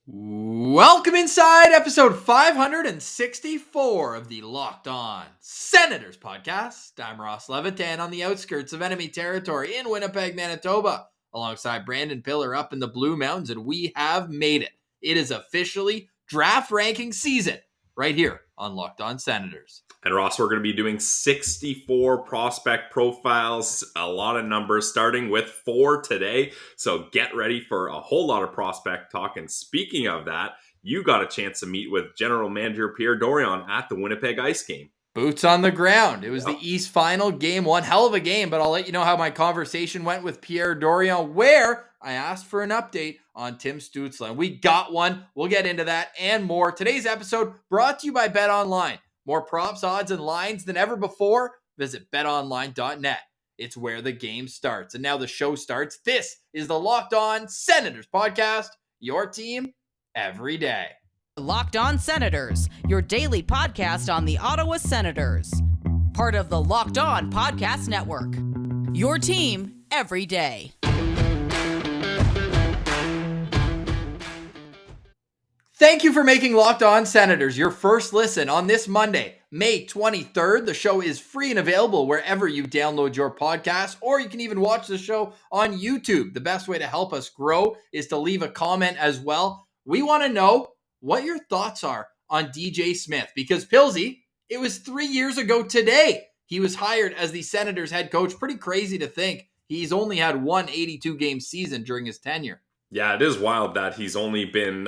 Welcome inside episode 564 of the Locked On Senators podcast. I'm Ross Levitan on the outskirts of enemy territory in Winnipeg, Manitoba, alongside Brandon Piller up in the Blue Mountains, and we have made it. It is officially draft ranking season right here on Locked On Senators. And Ross, we're going to be doing 64 prospect profiles, a lot of numbers, starting with 4 today. So get ready for a whole lot of prospect talk. And speaking of that, you got a chance to meet with General Manager Pierre Dorion at the Winnipeg Ice game. Boots on the ground. It was the East Final game, one hell of a game, but I'll let you know how my conversation went with Pierre Dorion, where I asked for an update on Tim Stützle. And we got one. We'll get into that and more. Today's episode brought to you by BetOnline. More props, odds, and lines than ever before. Visit betonline.net. It's where the game starts. And now the show starts. This is the Locked On Senators podcast. Your team every day. Locked On Senators, your daily podcast on the Ottawa Senators. Part of the Locked On Podcast Network. Your team every day. Thank you for making Locked On Senators your first listen on this Monday, May 23rd. The show is free and available wherever you download your podcast, or you can even watch the show on YouTube. The best way to help us grow is to leave a comment as well. We want to know what your thoughts are on D.J Smith, because Pilsy, it was 3 years ago today he was hired as the Senators head coach. Pretty crazy to think he's only had one 82-game season during his tenure. Yeah, it is wild that he's only been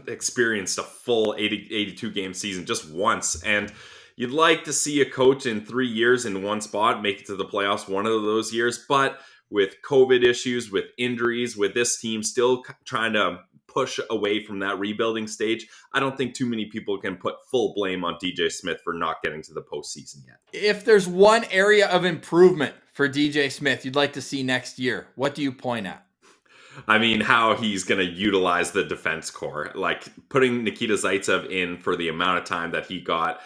experienced a full 82-game season just once. And you'd like to see a coach in 3 years in one spot make it to the playoffs one of those years. But with COVID issues, with injuries, with this team still trying to push away from that rebuilding stage, I don't think too many people can put full blame on DJ Smith for not getting to the postseason yet. If there's one area of improvement for DJ Smith you'd like to see next year, what do you point at? I mean, how he's going to utilize the defense core, like putting Nikita Zaitsev in for the amount of time that he got.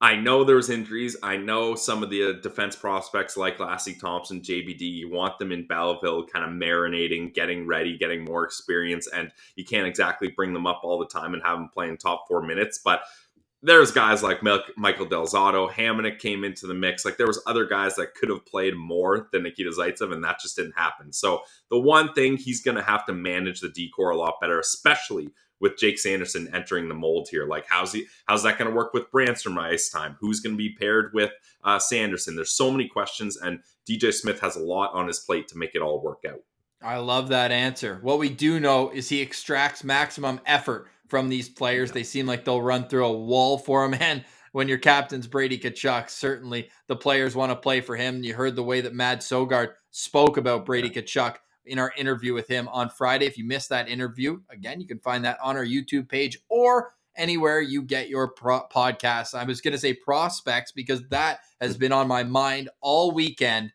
I know there's injuries. I know some of the defense prospects like Lassie Thompson, JBD, you want them in Belleville kind of marinating, getting ready, getting more experience, and you can't exactly bring them up all the time and have them playing top 4 minutes. But there's guys like Michael Del Zotto, Hamonic came into the mix. Like there was other guys that could have played more than Nikita Zaitsev, and that just didn't happen. So the one thing he's going to have to manage the D-core a lot better, especially with Jake Sanderson entering the mold here. Like how's that going to work with Brandstrom ice time? Who's going to be paired with Sanderson? There's so many questions, and DJ Smith has a lot on his plate to make it all work out. I love that answer. What we do know is he extracts maximum effort from these players. They seem like they'll run through a wall for him. And when your captain's Brady Tkachuk, certainly the players want to play for him. You heard the way that Mad Sogard spoke about Brady Tkachuk in our interview with him on Friday. If you missed that interview, again, you can find that on our YouTube page or anywhere you get your podcasts. I was going to say prospects because that has been on my mind all weekend.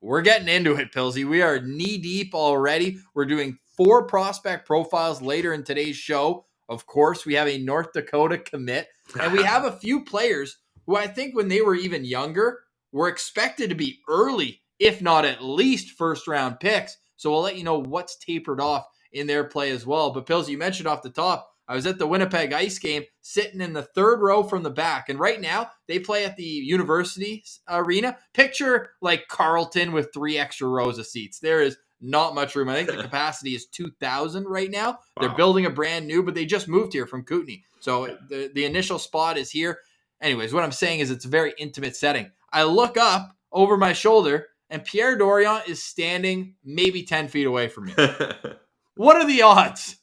We're getting into it, Pilsy. We are knee deep already. We're doing 4 prospect profiles later in today's show. Of course, we have a North Dakota commit, and we have a few players who I think when they were even younger were expected to be early, if not at least first-round picks. So we'll let you know what's tapered off in their play as well. But Pills, you mentioned off the top, I was at the Winnipeg Ice game sitting in the third row from the back. And right now, they play at the University Arena. Picture like Carlton with 3 extra rows of seats. There is not much room. I think the capacity is 2,000 right now. Wow. They're building a brand new, but they just moved here from Kootenay. So the initial spot is here. Anyways, what I'm saying is it's a very intimate setting. I look up over my shoulder, and Pierre Dorion is standing maybe 10 feet away from me. What are the odds?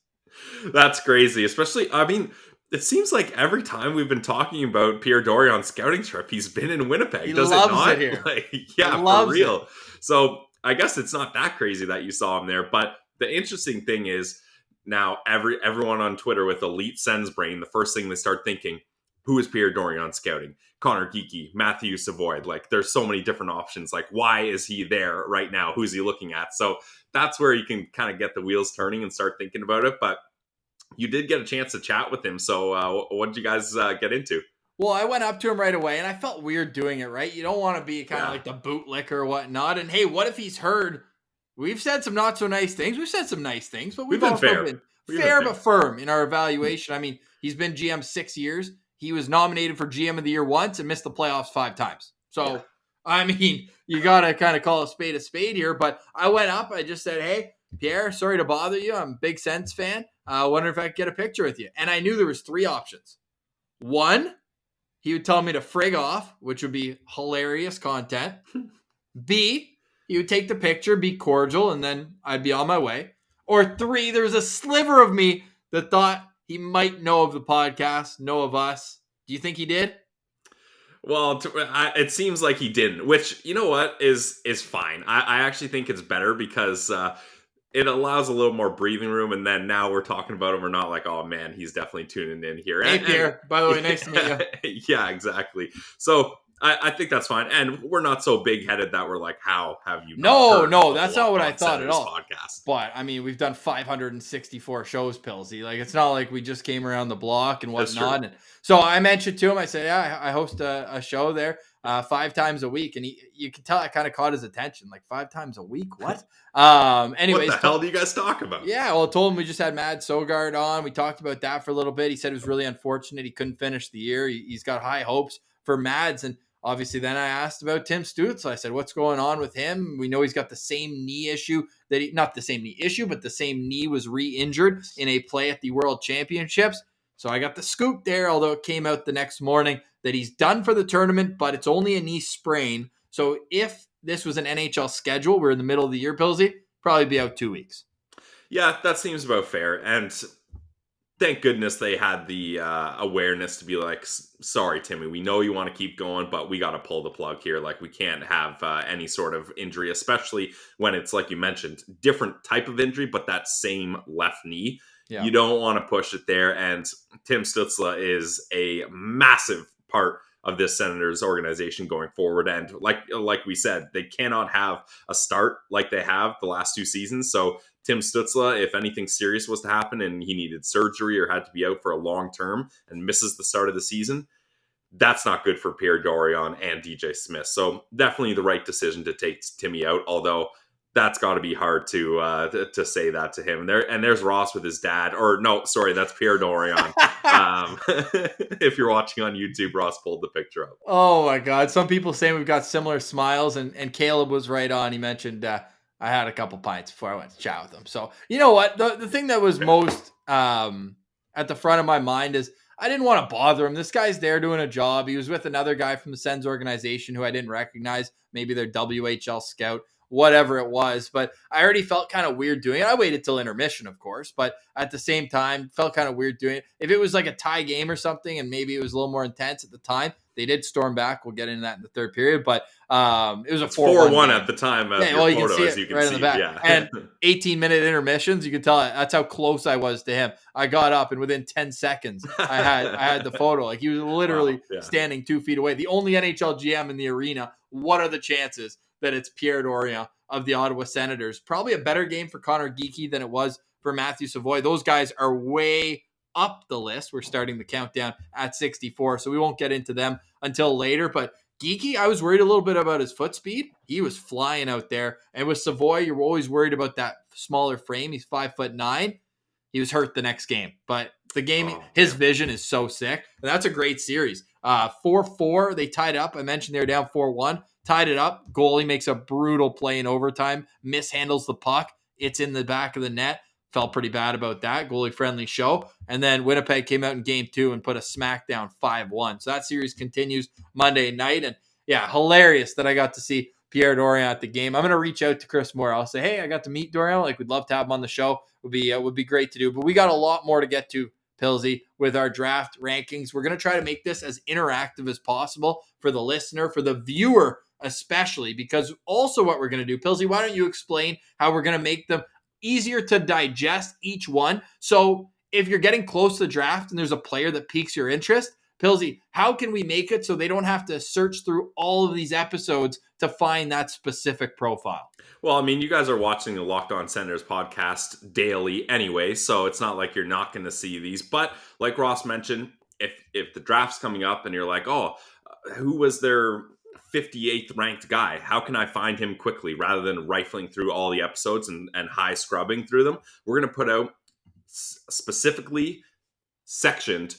That's crazy. Especially, I mean, it seems like every time we've been talking about Pierre Dorion's scouting trip, he's been in Winnipeg. He Does loves it not? It here. Like, yeah, for real. It. So I guess it's not that crazy that you saw him there. But the interesting thing is now everyone on Twitter with elite Sens brain, the first thing they start thinking, who is Pierre Dorion scouting? Connor Geekie, Matthew Savoy. Like there's so many different options. Like why is he there right now? Who's he looking at? So that's where you can kind of get the wheels turning and start thinking about it. But you did get a chance to chat with him. So what did you guys get into? Well, I went up to him right away, and I felt weird doing it, right? You don't want to be kind of like the bootlicker or whatnot. And hey, what if he's heard? We've said some not so nice things. We've said some nice things, but we've been also fair. fair but firm in our evaluation. I mean, he's been GM 6 years. He was nominated for GM of the year once and missed the playoffs 5 times. So, I mean, you got to kind of call a spade here. But I went up. I just said, hey, Pierre, sorry to bother you. I'm a big Sens fan. I wonder if I could get a picture with you. And I knew there was 3 options. 1, he would tell me to frig off, which would be hilarious content. B, he would take the picture, be cordial, and then I'd be on my way. Or 3, there was a sliver of me that thought he might know of the podcast, know of us. Do you think he did? Well, it seems like he didn't, which, you know what, is fine. I actually think it's better because it allows a little more breathing room, and then now we're talking about him. We're not like, oh, man, he's definitely tuning in here. Hey, Pierre, by the way, nice to meet you. Yeah, exactly. So I think that's fine. And we're not so big-headed that we're like, how have you not No, that's not what I thought at all. Podcast? But, I mean, we've done 564 shows, Pilsy. Like, it's not like we just came around the block and whatnot. And so I mentioned to him, I said, yeah, I host a show there 5 times a week. And you can tell I kind of caught his attention. Like, 5 times a week? What? Anyways. What the hell do you guys talk about? Yeah, well, I told him we just had Mad Sogard on. We talked about that for a little bit. He said it was really unfortunate he couldn't finish the year. He's got high hopes for Mads. And obviously, then I asked about Tim Stützle. I said, what's going on with him? We know he's got the same knee issue not the same knee issue, but the same knee was re-injured in a play at the World Championships. So I got the scoop there, although it came out the next morning that he's done for the tournament, but it's only a knee sprain. So if this was an NHL schedule, we're in the middle of the year, Pilsy, probably be out 2 weeks. Yeah, that seems about fair. And thank goodness they had the awareness to be like, sorry, Timmy, we know you want to keep going, but we got to pull the plug here. Like, we can't have any sort of injury, especially when it's, like you mentioned, different type of injury, but that same left knee. Yeah. You don't want to push it there. And Tim Stützle is a massive part of this Senators organization going forward. And like we said, they cannot have a start like they have the last 2 seasons. So Tim Stützle, if anything serious was to happen and he needed surgery or had to be out for a long term and misses the start of the season, that's not good for Pierre Dorion and D.J Smith. So definitely the right decision to take Timmy out, although that's got to be hard to say that to him. And there's Ross with his dad. Or no, sorry, that's Pierre Dorion. If you're watching on YouTube, Ross pulled the picture up. Oh my God. Some people say we've got similar smiles, and Caleb was right on. He mentioned I had a couple pints before I went to chat with him. So you know what? The thing that was most at the front of my mind is I didn't want to bother him. This guy's there doing a job. He was with another guy from the Sens organization who I didn't recognize. Maybe their WHL scout, whatever it was, but I already felt kind of weird doing it. I waited till intermission, of course, but at the same time, felt kind of weird doing it. If it was like a tie game or something, and maybe it was a little more intense at the time, they did storm back. We'll get into that in the third period, but it was a 4-1 at the time. Yeah, well, you can see it right in the back. Yeah. And 18-minute intermissions, you can tell that's how close I was to him. I got up, and within 10 seconds, I had the photo. Like, he was literally standing 2 feet away. The only NHL GM in the arena. What are the chances that it's Pierre Dorion of the Ottawa Senators? Probably a better game for Connor Geekie than it was for Matthew Savoy. Those guys are way up the list. We're starting the countdown at 64, so we won't get into them until later. But Geekie, I was worried a little bit about his foot speed. He was flying out there. And with Savoy, you're always worried about that smaller frame. He's 5'9". He was hurt the next game. But the game, his vision is so sick. And that's a great series. 4-4, they tied up. I mentioned they were down 4-1. Tied it up. Goalie makes a brutal play in overtime. Mishandles the puck. It's in the back of the net. Felt pretty bad about that. Goalie-friendly show. And then Winnipeg came out in game 2 and put a smackdown 5-1. So that series continues Monday night. And yeah, hilarious that I got to see Pierre Dorion at the game. I'm going to reach out to Chris Moore. I'll say, hey, I got to meet Dorion. Like, we'd love to have him on the show. Would be great to do. But we got a lot more to get to, Pilsy, with our draft rankings. We're going to try to make this as interactive as possible for the listener, for the viewer especially, because also what we're going to do, Pilsy, why don't you explain how we're going to make them easier to digest each one? So if you're getting close to the draft and there's a player that piques your interest, Pilsy, how can we make it so they don't have to search through all of these episodes to find that specific profile? Well, I mean, you guys are watching the Locked On Senators podcast daily anyway, so it's not like you're not going to see these. But like Ross mentioned, if the draft's coming up and you're like, oh, who was their 58th ranked guy? How can I find him quickly rather than rifling through all the episodes and high scrubbing through them? We're going to put out specifically sectioned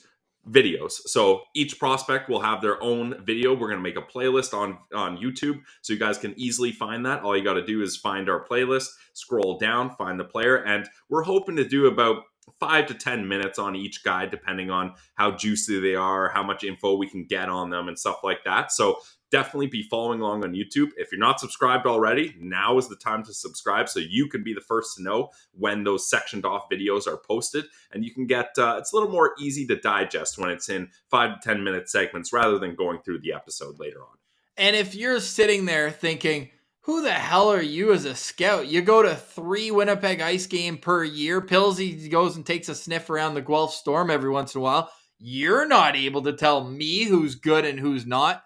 videos. So each prospect will have their own video. We're going to make a playlist on YouTube, so you guys can easily find that. All you got to do is find our playlist, scroll down, find the player, and we're hoping to do about 5 to 10 minutes on each guy, depending on how juicy they are, how much info we can get on them and stuff like that. So definitely be following along on YouTube. If you're not subscribed already, now is the time to subscribe so you can be the first to know when those sectioned off videos are posted. And you can get, it's a little more easy to digest when it's in 5 to 10 minute segments rather than going through the episode later on. And if you're sitting there thinking, who the hell are you as a scout? You go to 3 Winnipeg Ice game per year. Pillsy goes and takes a sniff around the Guelph Storm every once in a while. You're not able to tell me who's good and who's not.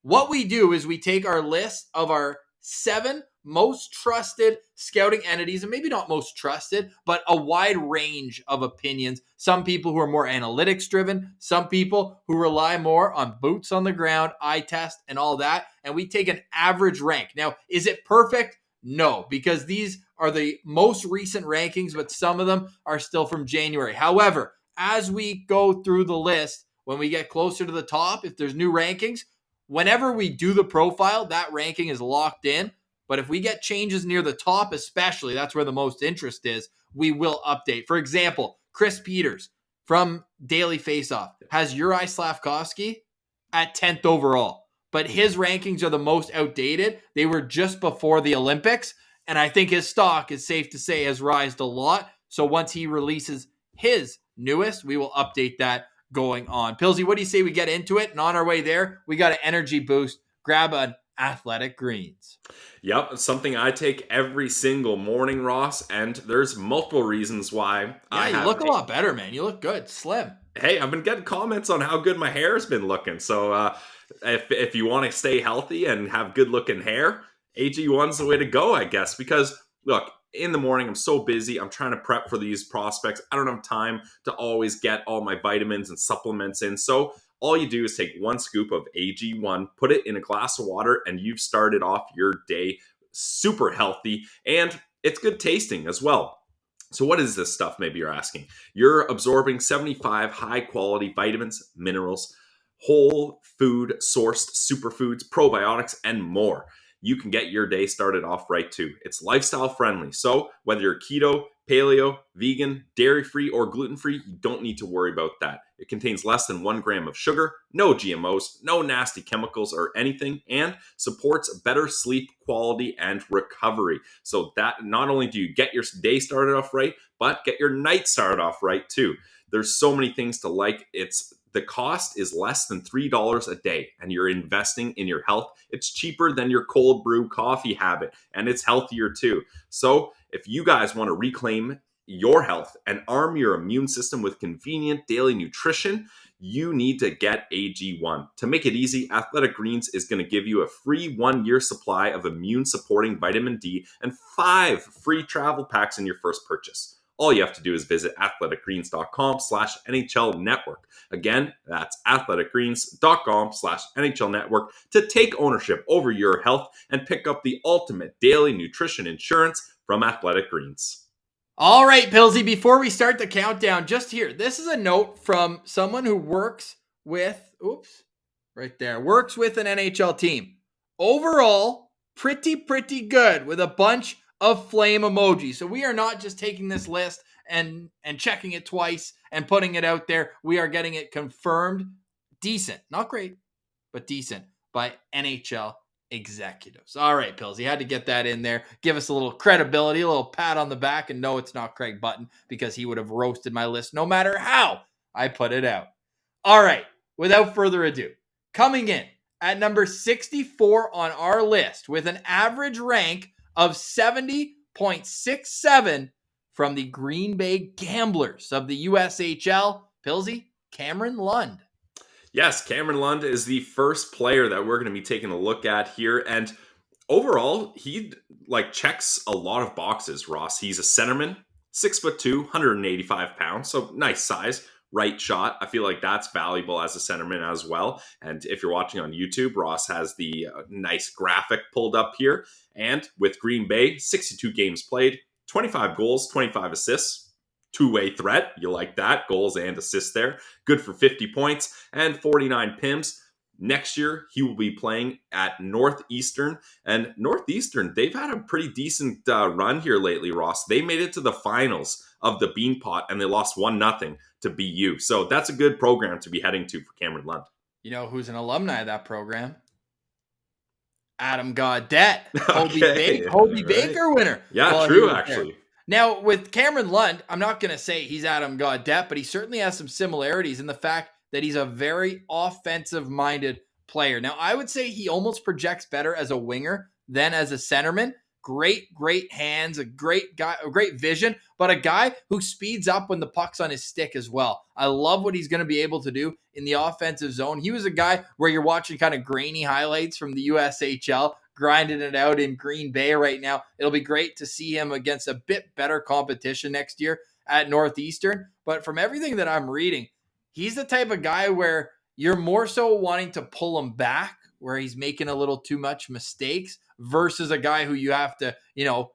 What we do is we take our list of our 7 most trusted scouting entities, and maybe not most trusted, but a wide range of opinions. Some people who are more analytics driven, some people who rely more on boots on the ground, eye test, and all that. And we take an average rank. Now, is it perfect? No, because these are the most recent rankings, but some of them are still from January. However, as we go through the list, when we get closer to the top, if there's new rankings, whenever we do the profile, that ranking is locked in. But if we get changes near the top, especially, that's where the most interest is, we will update. For example, Chris Peters from Daily Faceoff has Uri Slavkovsky at 10th overall. But his rankings are the most outdated. They were just before the Olympics. And I think his stock, is safe to say, has risen a lot. So once he releases his newest, we will update that going on. Pilsy, what do you say we get into it? And on our way there, we got an energy boost. Grab an Athletic Greens. Yep, it's something I take every single morning, Ross, and there's multiple reasons why. You look a lot better, man. You look good, slim. Hey, I've been getting comments on how good my hair has been looking. So if you want to stay healthy and have good looking hair, AG1's the way to go, I guess. Because look, in the morning, I'm so busy. I'm trying to prep for these prospects. I don't have time to always get all my vitamins and supplements in. So all you do is take 1 scoop of AG1, put it in a glass of water, and you've started off your day super healthy. And it's good tasting as well. So what is this stuff, maybe you're asking? You're absorbing 75 high-quality vitamins, minerals, whole food sourced superfoods, probiotics, and more. You can get your day started off right too. It's lifestyle friendly. So whether you're keto, paleo, vegan, dairy-free, or gluten-free, you don't need to worry about that. It contains less than 1 gram of sugar, no GMOs, no nasty chemicals or anything, and supports better sleep quality and recovery. So that not only do you get your day started off right, but get your night started off right too. There's so many things to like. The cost is less than $3 a day, and you're investing in your health. It's cheaper than your cold brew coffee habit, and it's healthier too. So if you guys want to reclaim your health and arm your immune system with convenient daily nutrition, you need to get AG1. To make it easy, Athletic Greens is going to give you a free 1-year supply of immune-supporting vitamin D and 5 free travel packs in your first purchase. All you have to do is visit athleticgreens.com/NHL Network. Again, that's athleticgreens.com/NHL Network to take ownership over your health and pick up the ultimate daily nutrition insurance from Athletic Greens. All right, Pilsy, before we start the countdown, just here, this is a note from someone who works with, works with an NHL team. Overall, pretty good with a bunch of flame emojis. So we are not just taking this list and checking it twice and putting it out there. We are getting it confirmed. Decent, not great, but decent by NHL executives. All right, Pills, you had to get that in there. Give us a little credibility, a little pat on the back, and no, it's not Craig Button because he would have roasted my list no matter how I put it out. All right, without further ado, coming in at number 64 on our list with an average rank of 70.67 from the Green Bay Gamblers of the USHL, Pilsy, Cameron Lund. Yes, Cameron Lund is the first player that we're going to be taking a look at here. And overall, he checks a lot of boxes, Ross. He's a centerman, 6'2", 185 pounds. So nice size, right shot. I feel like that's valuable as a centerman as well. And if you're watching on YouTube, Ross has the nice graphic pulled up here. And with Green Bay, 62 games played, 25 goals, 25 assists, two-way threat. You like that. Goals and assists there. Good for 50 points and 49 PIMs. Next year, he will be playing at Northeastern. And Northeastern, they've had a pretty decent run here lately, Ross. They made it to the finals of the Beanpot, and they lost 1-0 to BU. So that's a good program to be heading to for Cameron Lund. You know who's an alumni of that program? Adam Gaudette, Okay. Hobie Baker winner. Yeah, true, actually. There. Now, with Cameron Lund, I'm not going to say he's Adam Gaudette, but he certainly has some similarities in the fact that he's a very offensive-minded player. Now, I would say he almost projects better as a winger than as a centerman. Great hands, a great guy, a great vision, but a guy who speeds up when the puck's on his stick as well. I love what he's going to be able to do in the offensive zone. He was a guy where you're watching kind of grainy highlights from the USHL, grinding it out in Green Bay right now. It'll be great to see him against a bit better competition next year at Northeastern. But from everything that I'm reading, he's the type of guy where you're more so wanting to pull him back, where he's making a little too much mistakes, versus a guy who you have to,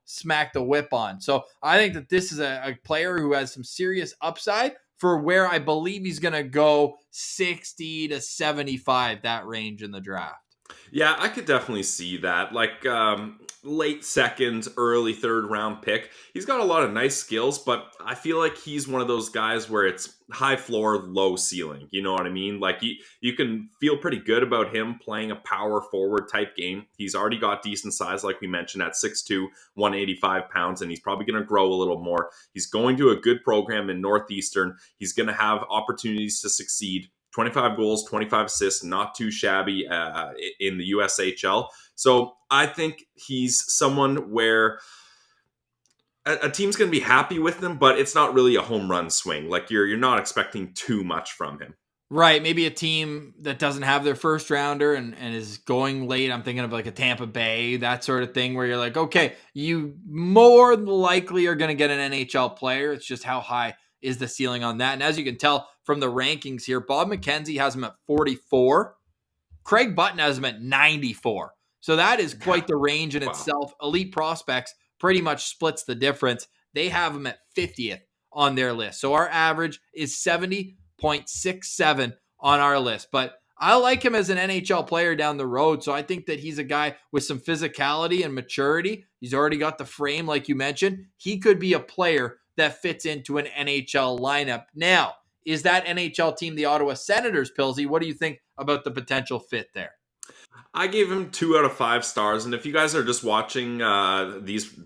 smack the whip on. So I think that this is a player who has some serious upside for where I believe he's going to go 60 to 75, that range in the draft. Yeah, I could definitely see that. Like late second, early third round pick. He's got a lot of nice skills, but I feel like he's one of those guys where it's high floor, low ceiling. You know what I mean? Like you can feel pretty good about him playing a power forward type game. He's already got decent size, like we mentioned, at 6'2", 185 pounds, and he's probably going to grow a little more. He's going to a good program in Northeastern. He's going to have opportunities to succeed. 25 goals, 25 assists, not too shabby in the USHL. So I think he's someone where a team's going to be happy with him, but it's not really a home run swing. Like you're not expecting too much from him. Right. Maybe a team that doesn't have their first rounder and is going late. I'm thinking of like a Tampa Bay, that sort of thing, where you're like, okay, you more likely are going to get an NHL player. It's just how high is the ceiling on that. And as you can tell from the rankings here, Bob McKenzie has him at 44. Craig Button has him at 94. So that is quite the range in itself. Elite Prospects pretty much splits the difference. They have him at 50th on their list. So our average is 70.67 on our list. But I like him as an NHL player down the road. So I think that he's a guy with some physicality and maturity. He's already got the frame, like you mentioned. He could be a player that fits into an NHL lineup. Now, is that NHL team the Ottawa Senators, Pilsy? What do you think about the potential fit there? I gave him 2 out of 5 stars. And if you guys are just watching these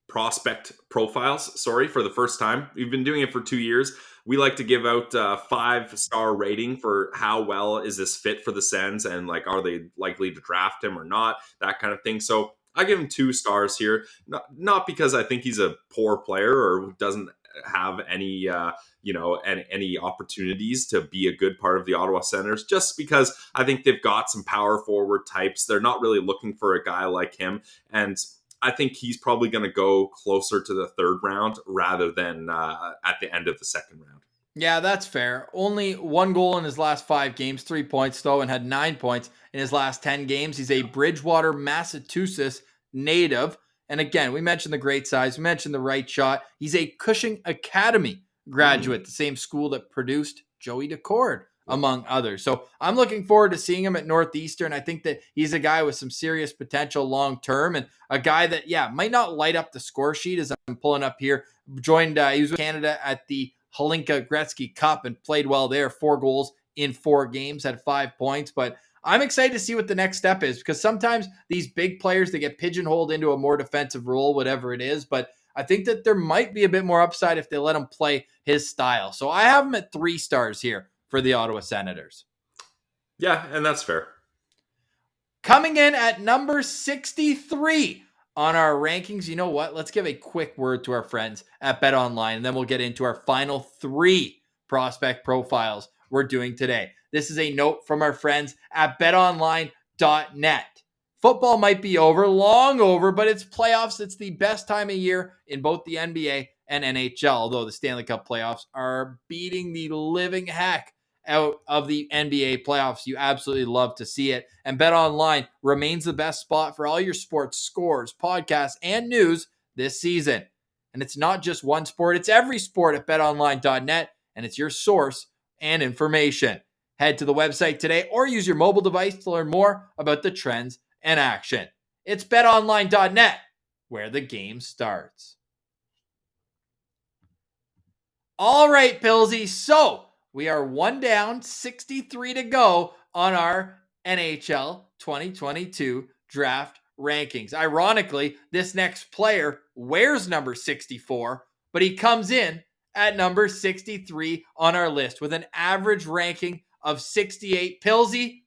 prospect profiles, for the first time, we've been doing it for 2 years. We like to give out 5-star rating for how well is this fit for the Sens and like, are they likely to draft him or not? That kind of thing. So I give him 2 stars here, not because I think he's a poor player or doesn't have any, any opportunities to be a good part of the Ottawa Senators, just because I think they've got some power forward types. They're not really looking for a guy like him. And I think he's probably going to go closer to the 3rd round rather than at the end of the 2nd round. Yeah, that's fair. Only 1 goal in his last 5 games, 3 points though, and had 9 points in his last 10 games. He's a Bridgewater, Massachusetts native. And again, we mentioned the great size. We mentioned the right shot. He's a Cushing Academy graduate, the same school that produced Joey Decord, among others. So I'm looking forward to seeing him at Northeastern. I think that he's a guy with some serious potential long-term and a guy that, might not light up the score sheet as I'm pulling up here. He was with Canada at the Hlinka Gretzky Cup and played well there. 4 goals in 4 games, had 5 points. But I'm excited to see what the next step is, because sometimes these big players, they get pigeonholed into a more defensive role, whatever it is. But I think that there might be a bit more upside if they let him play his style. So I have him at 3 stars here for the Ottawa Senators. Yeah, and that's fair. Coming in at number 63 on our rankings, you know what? Let's give a quick word to our friends at BetOnline, and then we'll get into our final 3 prospect profiles we're doing today. This is a note from our friends at betonline.net. Football might be over, long over, but it's playoffs. It's the best time of year in both the NBA and NHL, although the Stanley Cup playoffs are beating the living heck out of the NBA playoffs. You absolutely love to see it. And BetOnline remains the best spot for all your sports scores, podcasts, and news this season. And it's not just one sport, it's every sport at betonline.net, and it's your source and information. Head to the website today or use your mobile device to learn more about the trends and action. It's betonline.net, where the game starts. All right, Pillsy. So we are one down, 63 to go on our NHL 2022 draft rankings. Ironically, this next player wears number 64, but he comes in at number 63 on our list with an average ranking of 68. Pillsy,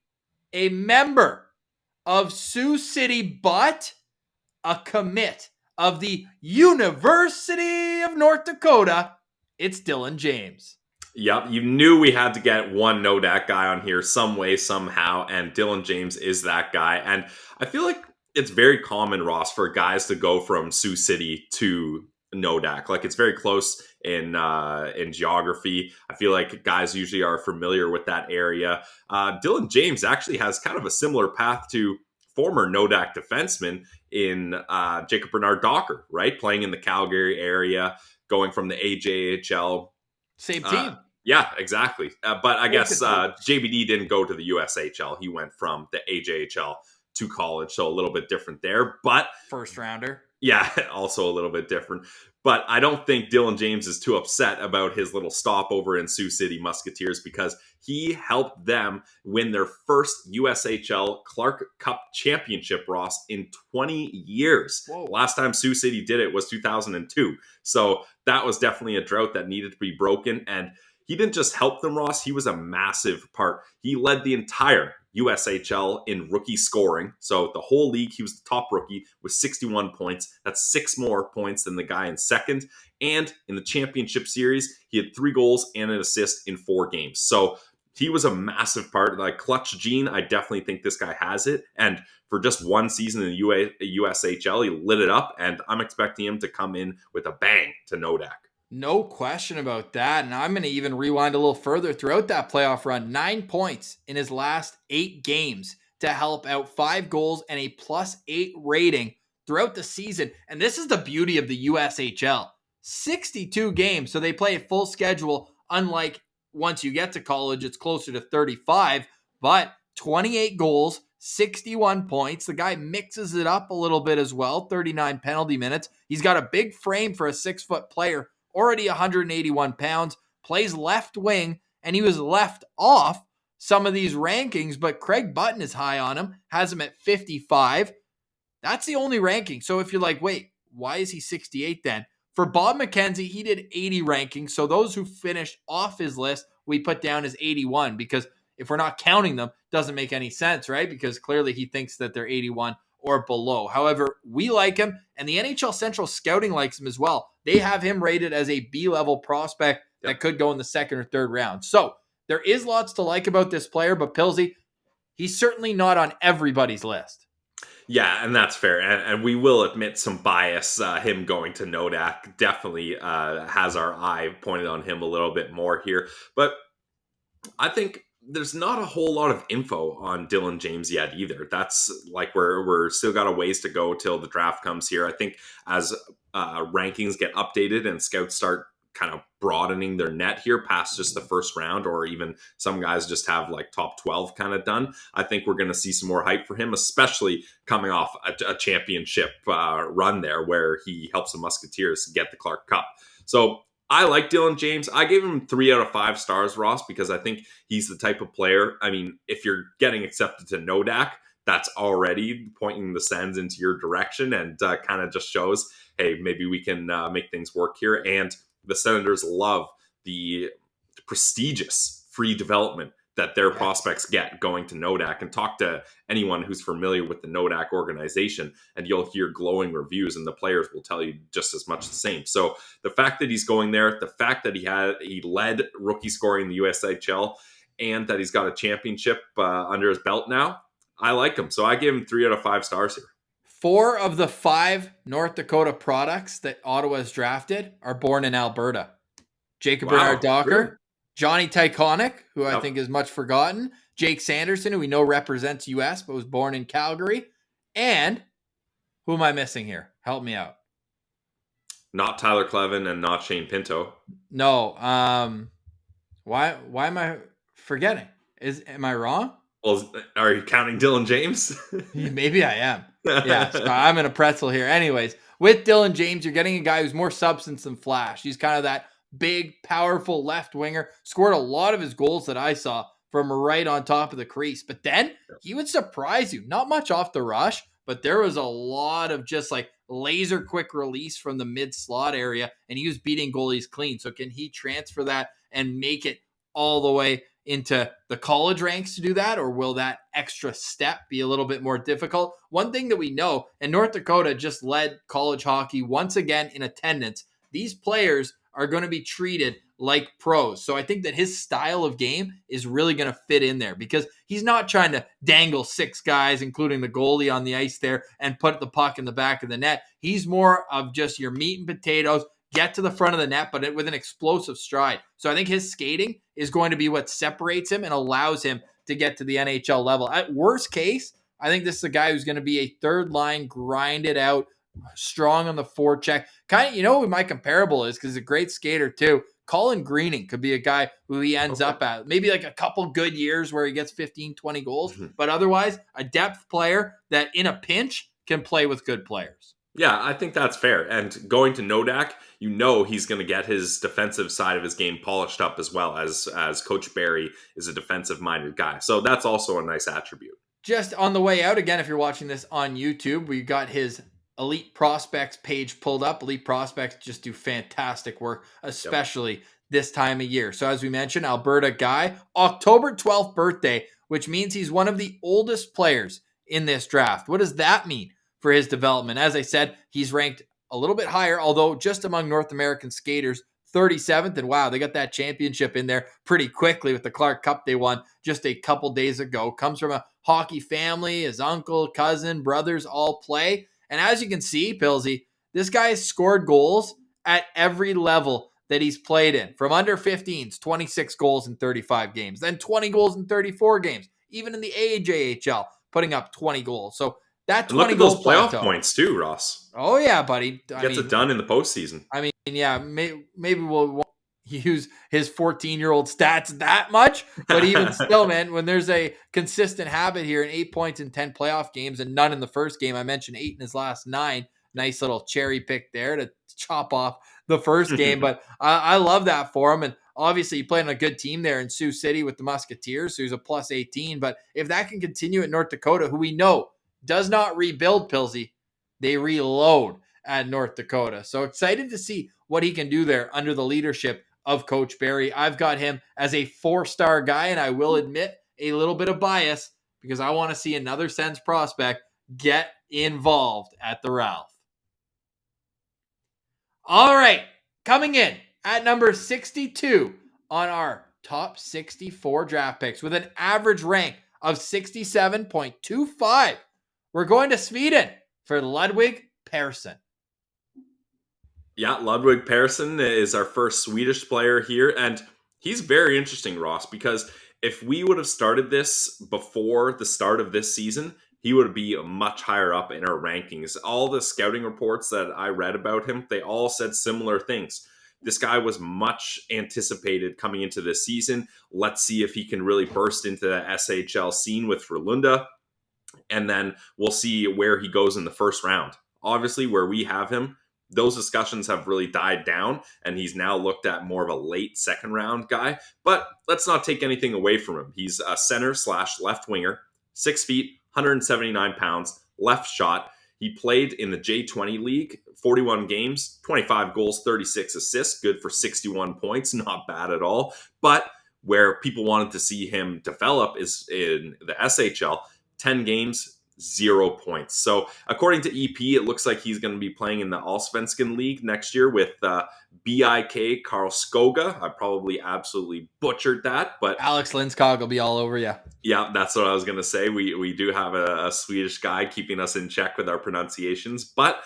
a member of Sioux City, but a commit of the University of North Dakota. It's Dylan James. Yep, you knew we had to get one Nodak guy on here some way, somehow, and Dylan James is that guy. And I feel like it's very common, Ross, for guys to go from Sioux City to Nodak. Like, it's very close in geography. I feel like guys usually are familiar with that area. Dylan James actually has kind of a similar path to former Nodak defenseman in Jacob Bernard Docker, right? Playing in the Calgary area, going from the AJHL. Same team. Yeah, exactly. But I guess JBD didn't go to the USHL. He went from the AJHL to college, so a little bit different there. But first rounder. Yeah, also a little bit different. But I don't think Dylan James is too upset about his little stopover in Sioux City Musketeers, because he helped them win their first USHL Clark Cup championship, Ross, in 20 years. Whoa. Last time Sioux City did it was 2002. So that was definitely a drought that needed to be broken. And he didn't just help them, Ross. He was a massive part. He led the entire USHL in rookie scoring. So the whole league, he was the top rookie with 61 points. That's 6 more points than the guy in second. And in the championship series, he had 3 goals and an assist in 4 games. So he was a massive part. Like, clutch gene, I definitely think this guy has it. And for just one season in the USHL, he lit it up. And I'm expecting him to come in with a bang to Nodak. No question about that. And I'm going to even rewind a little further. Throughout that playoff run, 9 points in his last 8 games to help out, 5 goals and a +8 rating throughout the season. And this is the beauty of the USHL. 62 games, so they play a full schedule. Unlike once you get to college, it's closer to 35, but 28 goals, 61 points. The guy mixes it up a little bit as well, 39 penalty minutes. He's got a big frame for a 6-foot player. Already 181 pounds, plays left wing, and he was left off some of these rankings, but Craig Button is high on him, has him at 55. That's the only ranking. So if you're like, wait, why is he 68 then? For Bob McKenzie, he did 80 rankings. So those who finished off his list, we put down as 81, because if we're not counting them, doesn't make any sense, right? Because clearly he thinks that they're 81 or below. However, we like him, and the NHL Central Scouting likes him as well. They have him rated as a B-level prospect that could go in the 2nd or 3rd round. So there is lots to like about this player, but Pillsy, he's certainly not on everybody's list. Yeah, and that's fair. And we will admit some bias. Him going to Nodak definitely has our eye pointed on him a little bit more here. But I think there's not a whole lot of info on Dylan James yet either. That's like we're still got a ways to go till the draft comes here. I think as rankings get updated and scouts start kind of broadening their net here past just the first round, or even some guys just have like top 12 kind of done, I think we're going to see some more hype for him, especially coming off a championship run there where he helps the Musketeers get the Clark Cup. So I like Dylan James. I gave him 3 out of 5 stars, Ross, because I think he's the type of player. I mean, if you're getting accepted to Nodak, that's already pointing the Sens into your direction, and kind of just shows, hey, maybe we can make things work here. And the Senators love the prestigious free development that their prospects get going to Nodak. And talk to anyone who's familiar with the Nodak organization, and you'll hear glowing reviews, and the players will tell you just as much the same. So the fact that he's going there, the fact that he led rookie scoring in the USHL, and that he's got a championship under his belt now, I like him. So I give him 3 out of 5 stars here. 4 of the 5 North Dakota products that Ottawa has drafted are born in Alberta. Jacob Bernard Docker, really? Johnny Tyconic, who I think is much forgotten, Jake Sanderson, who we know represents US but was born in Calgary, and who am I missing here? Help me out. Not Tyler Clevin and not Shane Pinto. No. Why am I forgetting? Am I wrong? Well, are you counting Dylan James? Maybe I am. Yeah, so I'm in a pretzel here. Anyways, with Dylan James, you're getting a guy who's more substance than flash. He's kind of that big, powerful left winger. Scored a lot of his goals that I saw from right on top of the crease. But then he would surprise you. Not much off the rush, but there was a lot of just like laser quick release from the mid slot area, and he was beating goalies clean. So can he transfer that and make it all the way into the college ranks to do that, or will that extra step be a little bit more difficult? One thing that we know, and North Dakota just led college hockey once again in attendance, these players are going to be treated like pros. So I think that his style of game is really going to fit in there because he's not trying to dangle six guys, including the goalie on the ice there, and put the puck in the back of the net. He's more of just your meat and potatoes, get to the front of the net, but with an explosive stride. So I think his skating is going to be what separates him and allows him to get to the NHL level. At worst case, I think this is a guy who's going to be a third line, grinded out, strong on the forecheck. Kind of, you know who my comparable is because he's a great skater too. Colin Greening could be a guy who he ends up at. Maybe like a couple good years where he gets 15, 20 goals. But otherwise, a depth player that in a pinch can play with good players. Yeah, I think that's fair. And going to Nodak, you know he's going to get his defensive side of his game polished up as well as Coach Barry is a defensive-minded guy. So that's also a nice attribute. Just on the way out, again, if you're watching this on YouTube, we got his Elite Prospects page pulled up. Elite Prospects just do fantastic work, especially this time of year. So as we mentioned, Alberta guy, October 12th birthday, which means he's one of the oldest players in this draft. What does that mean for his development? As I said, he's ranked a little bit higher, although just among North American skaters, 37th. And wow, they got that championship in there pretty quickly with the Clark Cup they won just a couple days ago. Comes from a hockey family. His uncle, cousin, brothers all play. And as you can see, Pilsy, this guy has scored goals at every level that he's played in. From under 15s, 26 goals in 35 games. Then 20 goals in 34 games. Even in the AJHL, putting up 20 goals. So that 20 look at those playoff points too, Ross. Oh, yeah, buddy. Gets it done in the postseason. I mean, yeah, maybe we'll use his 14-year-old stats that much. But even still, man, when there's a consistent habit here in 8 points in 10 playoff games and none in the first game, I mentioned 8 in his last 9. Nice little cherry pick there to chop off the first game. But I love that for him. And obviously, he played on a good team there in Sioux City with the Musketeers, so he's a plus 18. But if that can continue at North Dakota, who we know does not rebuild, Pilsy, they reload at North Dakota. So excited to see what he can do there under the leadership of Coach Barry. I've got him as a 4-star guy, and I will admit a little bit of bias because I want to see another Sens prospect get involved at the Ralph. All right, coming in at number 62 on our top 64 draft picks with an average rank of 67.25. We're going to Sweden for Ludwig Persson. Yeah, Ludwig Persson is our first Swedish player here, and he's very interesting, Ross, because if we would have started this before the start of this season, he would be much higher up in our rankings. All the scouting reports that I read about him, they all said similar things. This guy was much anticipated coming into this season. Let's see if he can really burst into the SHL scene with Frölunda, and then we'll see where he goes in the first round. Obviously, where we have him, those discussions have really died down, and he's now looked at more of a late second round guy. But let's not take anything away from him. He's a center/left winger, 6 feet, 179 pounds, left shot. He played in the J20 league, 41 games, 25 goals, 36 assists, good for 61 points, not bad at all. But where people wanted to see him develop is in the SHL, 10 games, 0 points. So according to EP, it looks like he's going to be playing in the Allsvenskan League next year with BIK Karlskoga. I probably absolutely butchered that, but Alex Lindskog will be all over you. Yeah, that's what I was going to say. We do have a Swedish guy keeping us in check with our pronunciations, but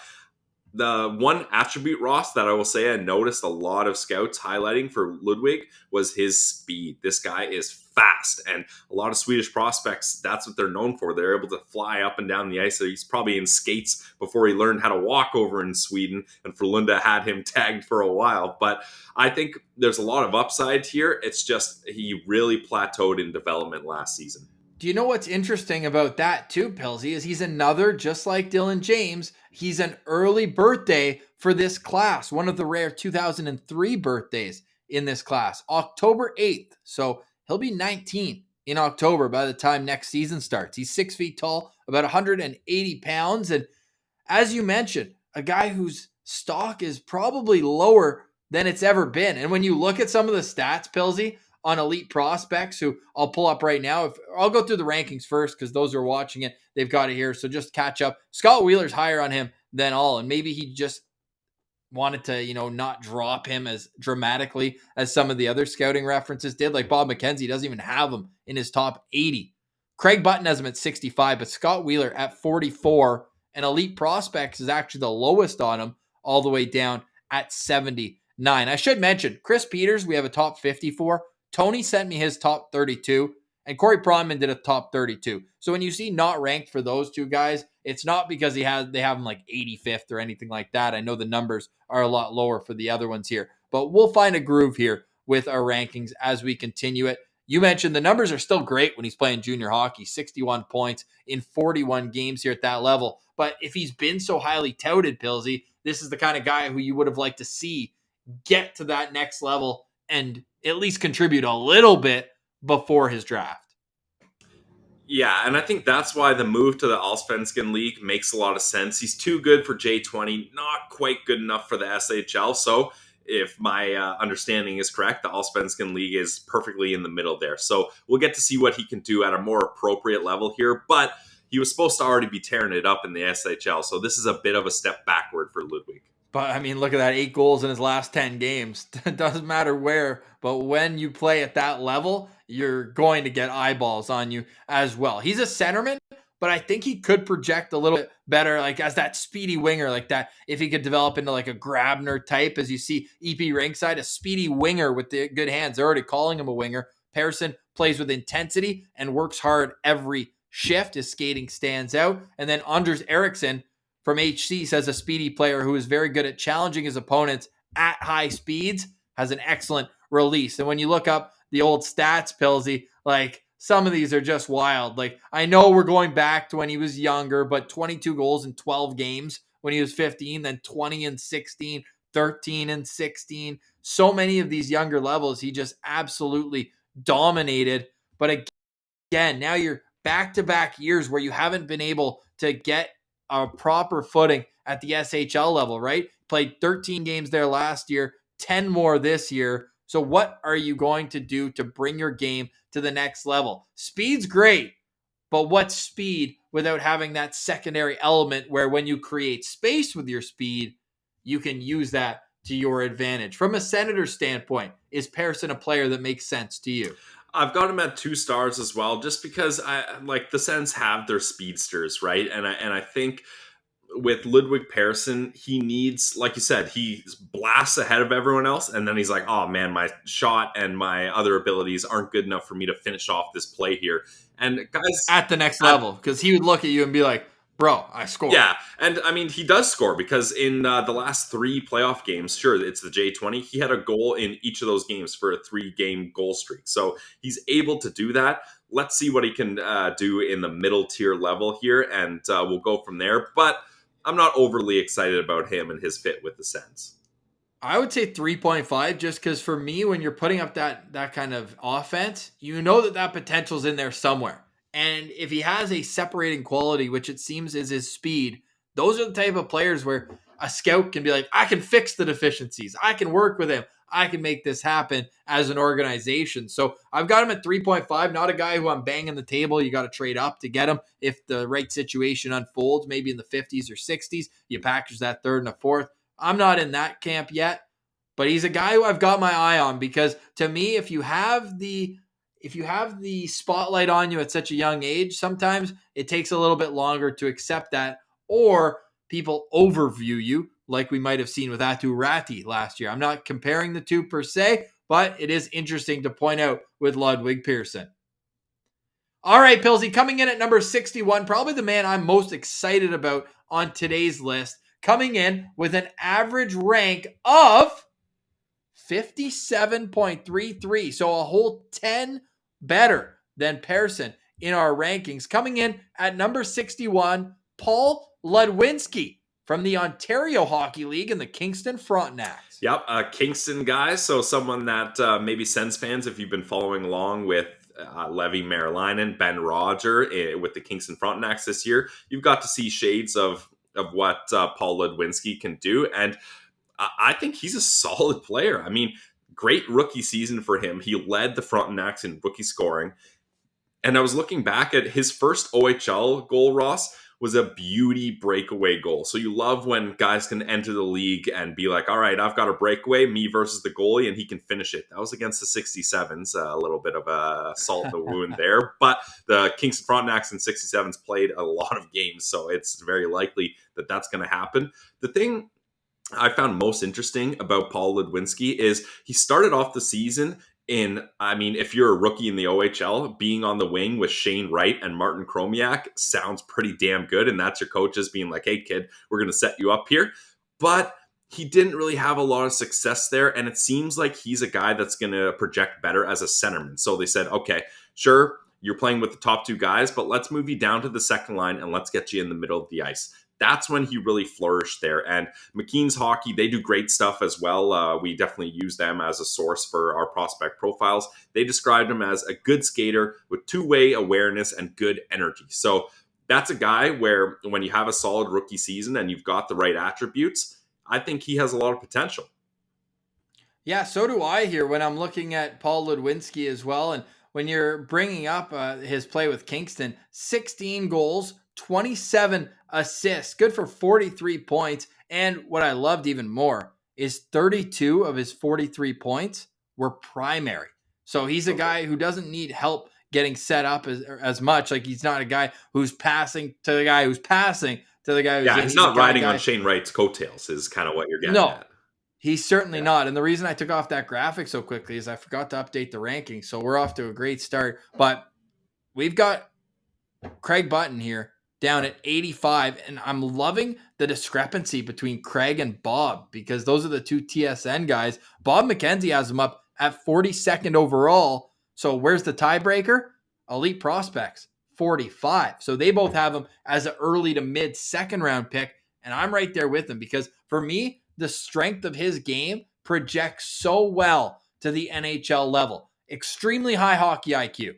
the one attribute, Ross, that I will say I noticed a lot of scouts highlighting for Ludwig was his speed. This guy is fast. And a lot of Swedish prospects, that's what they're known for. They're able to fly up and down the ice. So he's probably in skates before he learned how to walk over in Sweden. And Frölunda had him tagged for a while. But I think there's a lot of upside here. It's just he really plateaued in development last season. Do you know what's interesting about that too, Pilsy, is he's another, just like Dylan James, he's an early birthday for this class, one of the rare 2003 birthdays in this class, October 8th. So he'll be 19 in October by the time next season starts. He's 6 feet tall, about 180 pounds. And as you mentioned, a guy whose stock is probably lower than it's ever been. And when you look at some of the stats, Pilsy, on elite prospects, who I'll pull up right now. I'll go through the rankings first because those who are watching it, they've got it here. So just catch up. Scott Wheeler's higher on him than all. And maybe he just wanted to, not drop him as dramatically as some of the other scouting references did. Like Bob McKenzie doesn't even have him in his top 80. Craig Button has him at 65, but Scott Wheeler at 44. And elite prospects is actually the lowest on him, all the way down at 79. I should mention Chris Peters, we have a top 54. Tony sent me his top 32, and Corey Pronman did a top 32. So when you see not ranked for those two guys, it's not because they have him like 85th or anything like that. I know the numbers are a lot lower for the other ones here, but we'll find a groove here with our rankings as we continue it. You mentioned the numbers are still great when he's playing junior hockey, 61 points in 41 games here at that level. But if he's been so highly touted, Pilsy, this is the kind of guy who you would have liked to see get to that next level and at least contribute a little bit before his draft. Yeah, and I think that's why the move to the Allsvenskan League makes a lot of sense. He's too good for J20, not quite good enough for the SHL. So if my understanding is correct, the Allsvenskan League is perfectly in the middle there. So we'll get to see what he can do at a more appropriate level here. But he was supposed to already be tearing it up in the SHL. So this is a bit of a step backward for Ludwig. But, I mean, look at that, 8 goals in his last 10 games. It doesn't matter where, but when you play at that level, you're going to get eyeballs on you as well. He's a centerman, but I think he could project a little bit better, like as that speedy winger, like that, if he could develop into like a Grabner type, as you see EP Rinkside, a speedy winger with the good hands. They're already calling him a winger. Persson plays with intensity and works hard every shift. His skating stands out. And then Anders Eriksson from HC says a speedy player who is very good at challenging his opponents at high speeds, has an excellent release. And when you look up the old stats, Pilsy, like some of these are just wild. Like I know we're going back to when he was younger, but 22 goals in 12 games when he was 15, then 20 and 16, 13 and 16. So many of these younger levels, he just absolutely dominated. But again, now you're back-to-back years where you haven't been able to get a proper footing at the SHL level, right? Played 13 games there last year, 10 more this year. So what are you going to do to bring your game to the next level? Speed's great, but what's speed without having that secondary element where when you create space with your speed, you can use that to your advantage? From a Senators standpoint, is Persson a player that makes sense to you? I've got him at 2 stars as well, just because the Sens have their speedsters, right? And I think with Ludwig Persson, he needs, like you said, he blasts ahead of everyone else, and then he's like, oh man, my shot and my other abilities aren't good enough for me to finish off this play here. And guys, at the next level, because he would look at you and be like, bro, I scored. Yeah, and I mean, he does score because in the last 3 playoff games, sure, it's the J20, he had a goal in each of those games for a 3-game goal streak. So he's able to do that. Let's see what he can do in the middle tier level here, and we'll go from there. But I'm not overly excited about him and his fit with the Sens. I would say 3.5, just because for me, when you're putting up that kind of offense, you know that potential's in there somewhere. And if he has a separating quality, which it seems is his speed, those are the type of players where a scout can be like, I can fix the deficiencies. I can work with him. I can make this happen as an organization. So I've got him at 3.5, not a guy who I'm banging the table. You got to trade up to get him if the right situation unfolds, maybe in the 50s or 60s. You package that third and a fourth. I'm not in that camp yet, but he's a guy who I've got my eye on because to me, if you have the spotlight on you at such a young age, sometimes it takes a little bit longer to accept that, or people overview you like we might have seen with Atu Ratti last year. I'm not comparing the two per se, but it is interesting to point out with Ludwig Persson. All right, Pilsy, coming in at number 61, probably the man I'm most excited about on today's list, coming in with an average rank of 57.33, so a whole 10 better than Persson in our rankings. Coming in at number 61, Paul Ludwinski from the Ontario Hockey League and the Kingston Frontenacs. Yep, Kingston guys. So someone that maybe Sens fans, if you've been following along with Levi Meriläinen, Ben Roger with the Kingston Frontenacs this year, you've got to see shades of what Paul Ludwinski can do. And I think he's a solid player. I mean, great rookie season for him. He led the Frontenacs in rookie scoring. And I was looking back at his first OHL goal, Ross, was a beauty breakaway goal. So you love when guys can enter the league and be like, all right, I've got a breakaway, me versus the goalie, and he can finish it. That was against the 67s, a little bit of a salt in the wound there. But the Kingston Frontenacs and 67s played a lot of games, so it's very likely that that's going to happen. The thing I found most interesting about Paul Ludwinski is he started off the season if you're a rookie in the OHL, being on the wing with Shane Wright and Martin Chromiak sounds pretty damn good. And that's your coaches being like, hey, kid, we're going to set you up here. But he didn't really have a lot of success there. And it seems like he's a guy that's going to project better as a centerman. So they said, okay, sure, you're playing with the top two guys, but let's move you down to the second line and let's get you in the middle of the ice. That's when he really flourished there. And McKean's Hockey, they do great stuff as well. We definitely use them as a source for our prospect profiles. They described him as a good skater with two-way awareness and good energy. So that's a guy where when you have a solid rookie season and you've got the right attributes, I think he has a lot of potential. Yeah, so do I here when I'm looking at Paul Ludwinski as well. And when you're bringing up his play with Kingston, 16 goals, 27 assists, good for 43 points. And what I loved even more is 32 of his 43 points were primary. So he's a guy who doesn't need help getting set up as much. Like he's not a guy who's passing to the guy who's passing to the guy who's... Yeah, he's not riding on Shane Wright's coattails is kind of what you're getting at. He's certainly not. And the reason I took off that graphic so quickly is I forgot to update the ranking. So we're off to a great start. But we've got Craig Button here down at 85. And I'm loving the discrepancy between Craig and Bob because those are the two TSN guys. Bob McKenzie has him up at 42nd overall. So where's the tiebreaker? Elite Prospects, 45. So they both have him as an early to mid second round pick. And I'm right there with him because for me, the strength of his game projects so well to the NHL level. Extremely high hockey IQ,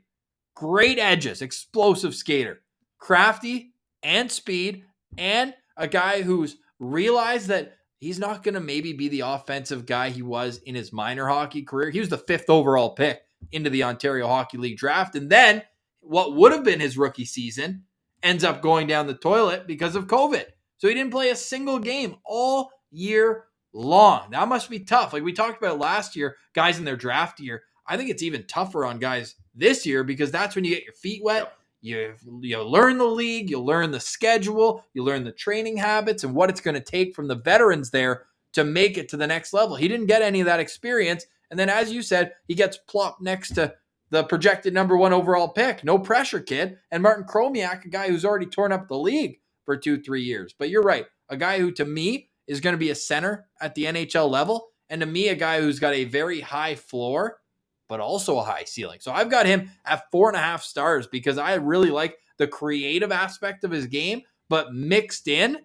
great edges, explosive skater, crafty and speed, and a guy who's realized that he's not going to maybe be the offensive guy he was in his minor hockey career. He was the 5th overall pick into the Ontario Hockey League draft. And then what would have been his rookie season ends up going down the toilet because of COVID. So he didn't play a single game all year long. That must be tough. Like we talked about last year, guys in their draft year. I think it's even tougher on guys this year because that's when you get your feet wet. You learn the league, you learn the schedule, you learn the training habits and what it's going to take from the veterans there to make it to the next level. He didn't get any of that experience. And then, as you said, he gets plopped next to the projected number 1 overall pick. No pressure, kid. And Martin Chromiak, a guy who's already torn up the league for 2-3 years. But you're right. A guy who, to me, is going to be a center at the NHL level. And to me, a guy who's got a very high floor, but also a high ceiling. So I've got him at 4.5 stars because I really like the creative aspect of his game, but mixed in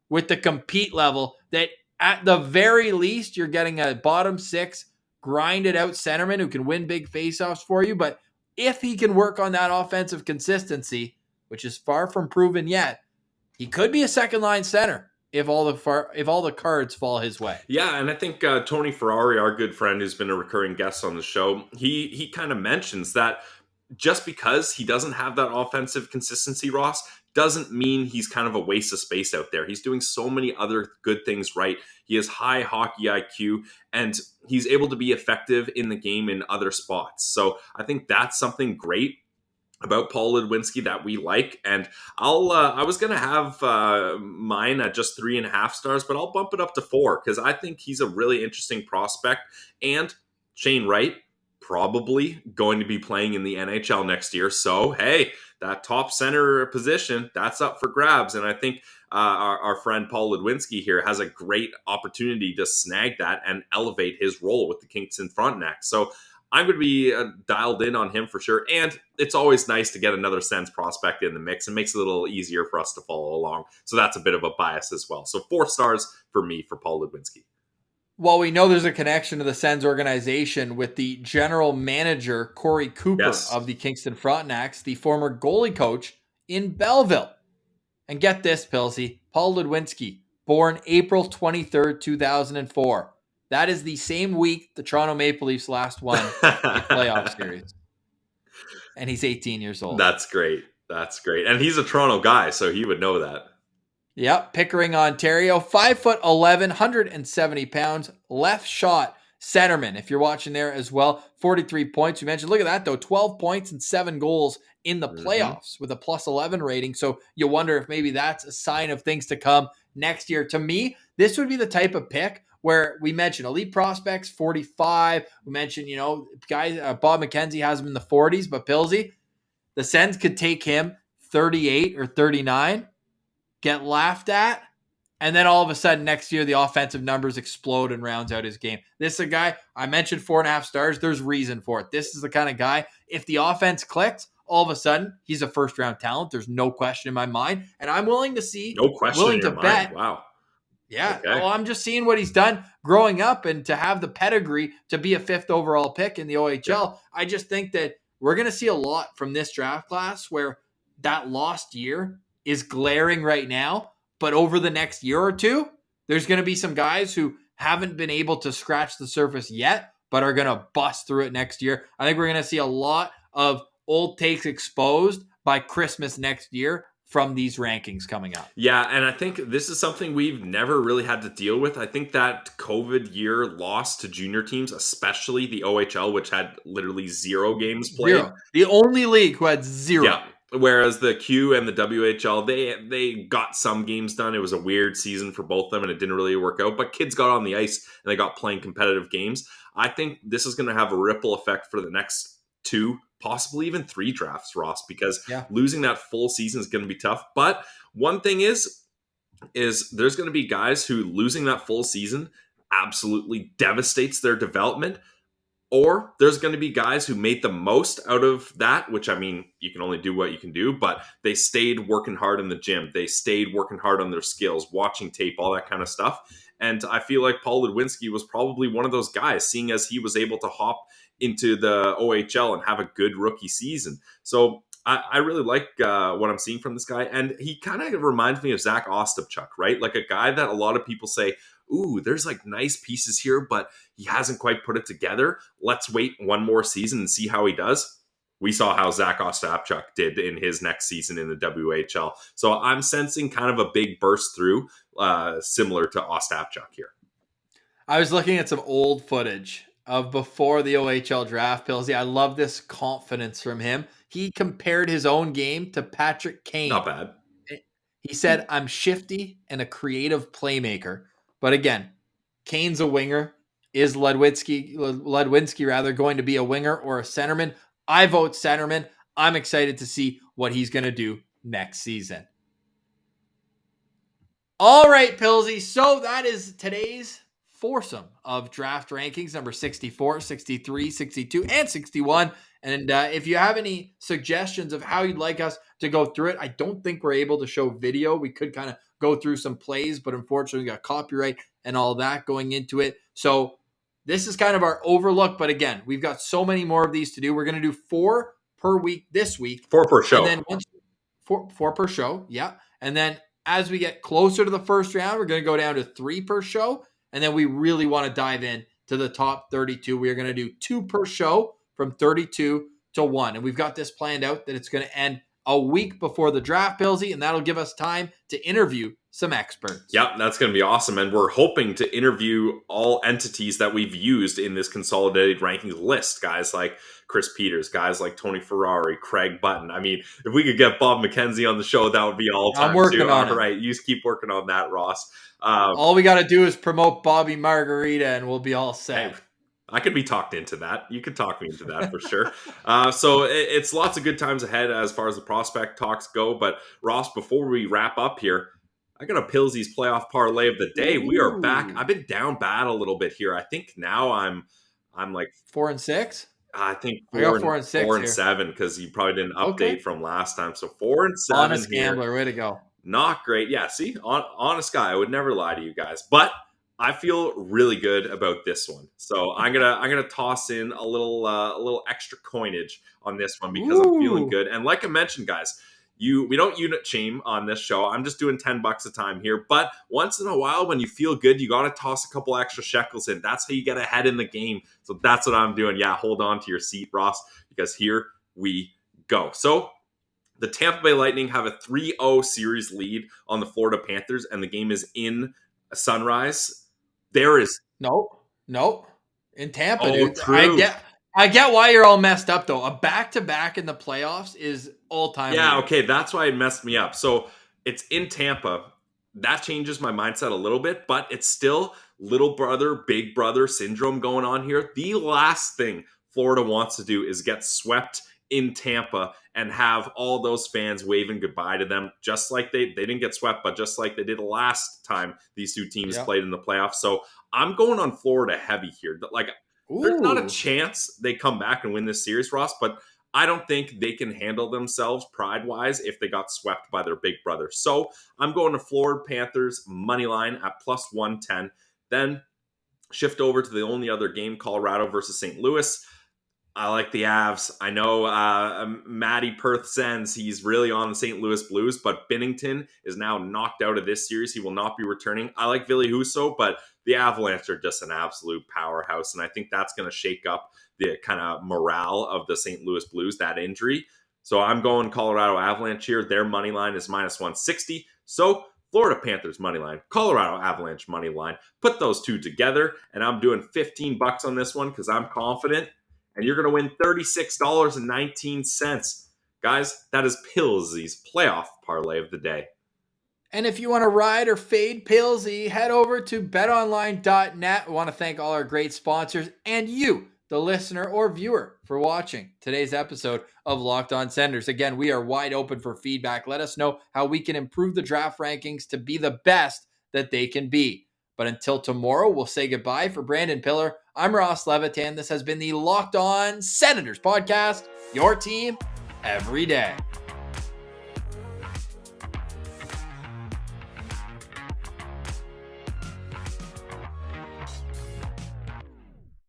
with the compete level that at the very least, you're getting a bottom 6 grinded out centerman who can win big faceoffs for you. But if he can work on that offensive consistency, which is far from proven yet, he could be a second line center if all the cards fall his way. Yeah, and I think Tony Ferrari, our good friend who's been a recurring guest on the show, he kind of mentions that just because he doesn't have that offensive consistency, Ross, doesn't mean he's kind of a waste of space out there. He's doing so many other good things right. He has high hockey IQ, and he's able to be effective in the game in other spots. So I think that's something great about Paul Ludwinski that we like. And I was going to have mine at just 3.5 stars, but I'll bump it up to 4 because I think he's a really interesting prospect. And Shane Wright, probably going to be playing in the NHL next year. So, hey, that top center position, that's up for grabs. And I think our friend Paul Ludwinski here has a great opportunity to snag that and elevate his role with the Kingston Frontenac. So I'm going to be dialed in on him for sure. And it's always nice to get another Sens prospect in the mix. It makes it a little easier for us to follow along. So that's a bit of a bias as well. So 4 stars for me for Paul Ludwinski. Well, we know there's a connection to the Sens organization with the general manager, Corey Cooper of the Kingston Frontenacs, the former goalie coach in Belleville. And get this, Pilsy, Paul Ludwinski, born April 23rd, 2004. That is the same week the Toronto Maple Leafs last won a playoff series. And he's 18 years old. That's great. That's great. And he's a Toronto guy, so he would know that. Yep, Pickering, Ontario, 5'11", 170 pounds, left shot centerman. If you're watching there as well, 43 points. We mentioned, look at that though, 12 points and 7 goals in the playoffs with a plus 11 rating. So you wonder if maybe that's a sign of things to come next year. To me, this would be the type of pick where we mentioned elite prospects, 45. We mentioned, guys, Bob McKenzie has him in the 40s, but Pilsy, the Sens could take him 38 or 39. Get laughed at, and then all of a sudden next year the offensive numbers explode and rounds out his game. This is a guy, I mentioned 4.5 stars. There's reason for it. This is the kind of guy, if the offense clicks, all of a sudden he's a first-round talent. There's no question in my mind, and I'm willing to see. No question willing in your to mind. bet. Wow. Yeah, okay. Well, I'm just seeing what he's done growing up and to have the pedigree to be a 5th overall pick in the OHL. Yeah. I just think that we're going to see a lot from this draft class where that lost year is glaring right now, but over the next year or two, there's going to be some guys who haven't been able to scratch the surface yet, but are going to bust through it next year. I think we're going to see a lot of old takes exposed by Christmas next year from these rankings coming up. Yeah, and I think this is something we've never really had to deal with. I think that COVID year loss to junior teams, especially the OHL, which had literally 0 games played. 0. The only league who had 0. Yeah. Whereas the Q and the WHL, they got some games done. It was a weird season for both of them, and it didn't really work out. But kids got on the ice, and they got playing competitive games. I think this is going to have a ripple effect for the next 2, possibly even 3 drafts, Ross, because losing that full season is going to be tough. But one thing is there's going to be guys who losing that full season absolutely devastates their development. Or there's going to be guys who made the most out of that, which, I mean, you can only do what you can do, but they stayed working hard in the gym. They stayed working hard on their skills, watching tape, all that kind of stuff. And I feel like Paul Ludwinski was probably one of those guys, seeing as he was able to hop into the OHL and have a good rookie season. So I really like what I'm seeing from this guy. And he kind of reminds me of Zach Ostapchuk, right? Like a guy that a lot of people say, ooh, there's like nice pieces here, but he hasn't quite put it together. Let's wait one more season and see how he does. We saw how Zach Ostapchuk did in his next season in the WHL. So I'm sensing kind of a big burst through, similar to Ostapchuk here. I was looking at some old footage of before the OHL draft, Pilsy. I love this confidence from him. He compared his own game to Patrick Kane. Not bad. He said, I'm shifty and a creative playmaker. But again, Kane's a winger. Is Ludwinski going to be a winger or a centerman? I vote centerman. I'm excited to see what he's going to do next season. All right, Pilsy. So that is today's foursome of draft rankings, number 64, 63, 62, and 61. And if you have any suggestions of how you'd like us to go through it, I don't think we're able to show video. We could kind of go through some plays, but unfortunately we got copyright and all that going into it. So this is kind of our overlook. But again, we've got so many more of these to do. We're going to do 4 per week this week. 4 per show. And then four per show. Yeah. And then as we get closer to the first round, we're going to go down to 3 per show. And then we really want to dive in to the top 32. We are going to do 2 per show from 32 to 1. And we've got this planned out that it's going to end a week before the draft, Pilsy, and that'll give us time to interview some experts. Yep, that's going to be awesome. And we're hoping to interview all entities that we've used in this consolidated rankings list. Guys like Chris Peters, guys like Tony Ferrari, Craig Button. I mean, if we could get Bob McKenzie on the show, that would be all time. I'm working on it. All right, you just keep working on that, Ross. All we got to do is promote Bobby Margarita and we'll be all set. Hey, I could be talked into that. You could talk me into that for sure. So it's lots of good times ahead as far as the prospect talks go. But Ross, before we wrap up here, I got a Pilsey's playoff parlay of the day. We are back. I've been down bad a little bit here. I think now I'm like 4-6. I think I got 4-6 4 and here. 7 because you probably didn't update Okay. from last time. So 4 and 7 Honest here. gambler, way to go. Not great. Yeah, see, honest guy. I would never lie to you guys, but I feel really good about this one. So I'm gonna toss in a little extra coinage on this one because I'm feeling good. And like I mentioned, guys, we don't unit shame on this show. I'm just doing $10 a time here. But once in a while, when you feel good, you got to toss a couple extra shekels in. That's how you get ahead in the game. So that's what I'm doing. Yeah, hold on to your seat, Ross, because here we go. So the Tampa Bay Lightning have a 3-0 series lead on the Florida Panthers, and the game is in Sunrise. There is Nope. In Tampa, Oh, dude. true. I get why you're all messed up though. A back-to-back in the playoffs is all-time. Yeah, weird. okay, that's why it messed me up. So it's in Tampa. That changes my mindset a little bit, but it's still little brother, big brother syndrome going on here. The last thing Florida wants to do is get swept in Tampa and have all those fans waving goodbye to them, just like they didn't get swept, but just like they did last time these two teams played in the playoffs. So I'm going on Florida heavy here. Like, there's not a chance they come back and win this series, Ross, but I don't think they can handle themselves pride-wise if they got swept by their big brother. So I'm going to Florida Panthers money line at plus 110. Then shift over to the only other game, Colorado versus St. Louis. I like the Avs. I know Matty Perth Sens, he's really on the St. Louis Blues, but Binnington is now knocked out of this series. He will not be returning. I like Ville Husso, but the Avalanche are just an absolute powerhouse, and I think that's going to shake up the kind of morale of the St. Louis Blues, that injury. So I'm going Colorado Avalanche here. Their money line is minus 160. So Florida Panthers money line, Colorado Avalanche money line. Put those two together, and I'm doing $15 on this one because I'm confident. And you're going to win $36.19. Guys, that is Pilsey's playoff parlay of the day. And if you want to ride or fade Pilsy, head over to betonline.net. We want to thank all our great sponsors and you, the listener or viewer, for watching today's episode of Locked On Senators. Again, we are wide open for feedback. Let us know how we can improve the draft rankings to be the best that they can be. But until tomorrow, we'll say goodbye. For Brandon Piller, I'm Ross Levitan. This has been the Locked On Senators podcast, your team every day.